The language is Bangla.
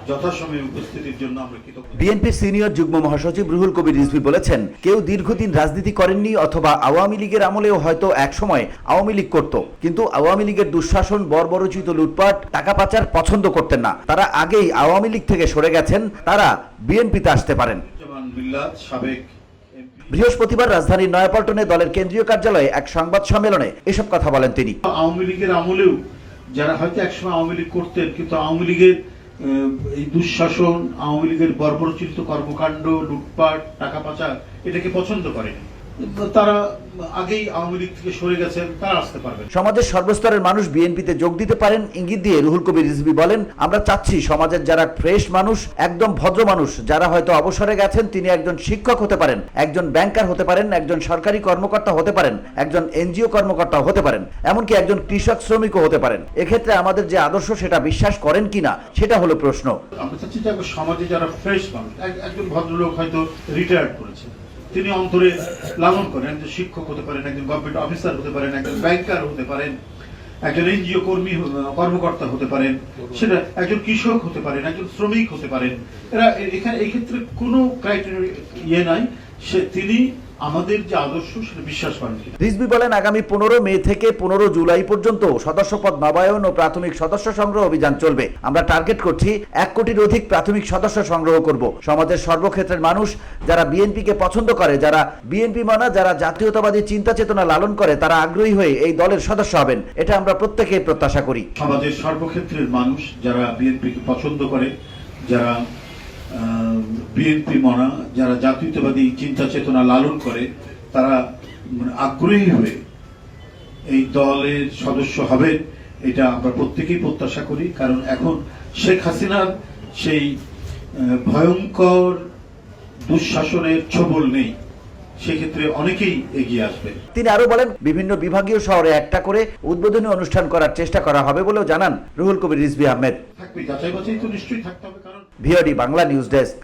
যথাসময়ে উপস্থিতির জন্য আমরা কৃতজ্ঞ। বিএনপির সিনিয়র যুগ্ম মহাসচিব রুহুল কবির রিজভী বলেছেন, কেউ দীর্ঘদিন রাজনীতি করেননি অথবা আওয়ামী লীগের আমলেও হয়তো একসময় আওয়ামী লীগ করত, কিন্তু আওয়ামী লীগের দুঃশাসন, বর্বরোচিত লুটপাট, টাকা পাচার পছন্দ করতেন না। তারা আগেই আওয়ামী লীগ থেকে সরে গেছেন, তারা বিএনপিতে আসতে পারেন। বৃহস্পতিবার রাজধানীর নয়াপল্টনে দলের কেন্দ্রীয় কার্যালয়ে এক সংবাদ সম্মেলনে এসব কথা বলেন তিনি। আওয়ামী লীগের আমলেও যারা হয়তো একসময় আওয়ামী লীগ করতেন, কিন্তু আওয়ামী লীগের এই দুঃশাসন, আওয়ামী লীগের বর্বরোচিত কর্মকাণ্ড, লুটপাট, টাকা পাচার এটাকে পছন্দ করেন, তারা আগেই আওয়ামী লীগ থেকে সরে গেছেন, তারা আসতে পারবেন। সমাজের সর্বস্তরের মানুষ বিএনপিতে যোগ দিতে পারেন ইঙ্গিত দিয়ে রুহুল কবির রিজভী বলেন, আমরা চাচ্ছি সমাজের যারা ফ্রেশ মানুষ, একদম ভদ্র মানুষ, যারা হয়তো অবসরে গেছেন, তিনি একজন শিক্ষক হতে পারেন, একজন ব্যাংকার হতে পারেন, একজন সরকারি কর্মকর্তা হতে পারেন, একজন এনজিও কর্মকর্তা হতে পারেন, এমনকি একজন কৃষক শ্রমিকও হতে পারেন। এক্ষেত্রে আমাদের যে আদর্শ সেটা বিশ্বাস করেন কিনা সেটা হলো প্রশ্ন। আমরা চাচ্ছি যে সমাজে যারা ফ্রেশ মানুষ, একজন ভদ্রলোক হয়তো রিটায়ার্ড করেছে, তিনি অন্তরে লালন করেন, একজন শিক্ষক হতে পারেন, একজন গভর্নমেন্ট অফিসার হতে পারেন, একজন ব্যাংকার হতে পারেন, একজন এনজিও কর্মকর্তা হতে পারেন, সেটা একজন কৃষক হতে পারেন, একজন শ্রমিক হতে পারেন। এরা এখানে এই ক্ষেত্রে কোনো ক্রাইটেরিয়া নাই, তিনি আমাদের যে আদর্শ সেটা বিশ্বাস করেন। রিজভী বলেন, আগামী 15 মে থেকে 15 জুলাই পর্যন্ত সদস্যপদ নবায়ন ও প্রাথমিক সদস্য সংগ্রহ অভিযান চলবে। আমরা টার্গেট করছি 1 কোটির অধিক প্রাথমিক সদস্য সংগ্রহ করব। সমাজের সর্বক্ষেত্রের মানুষ যারা বিএনপিকে পছন্দ করে, যারা বিএনপি মানা, যারা জাতীয়তাবাদী চিন্তা চেতনা লালন করে, তারা আগ্রহী হয়ে এই দলের সদস্য হবেন, এটা আমরা প্রত্যেকেই প্রত্যাশা করি। সমাজের সর্বক্ষেত্রের মানুষ যারা বিএনপিকে পছন্দ করে, যারা বিএনপি মানা, যারা জাতীয়তাবাদী চিন্তা চেতনা লালন করে, তারা আগ্রহী হয়ে এই দলের সদস্য হবেন, এটা আমরা প্রত্যেকেই প্রত্যাশা করি। কারণ এখন শেখ হাসিনার সেই ভয়ঙ্কর দুঃশাসনের ছোবল নেই, সেক্ষেত্রে অনেকেই এগিয়ে আসবে। তিনি আরো বলেন, বিভিন্ন বিভাগীয় শহরে একটা করে উদ্বোধনী অনুষ্ঠান করার চেষ্টা করা হবে বলেও জানান রুহুল কবির রিজভী আহমেদ। থাকবে, যাচাই বাছাই তো নিশ্চয়ই থাকতে হবে। কারণ ভিওডি বাংলা নিউজ ডেস্ক।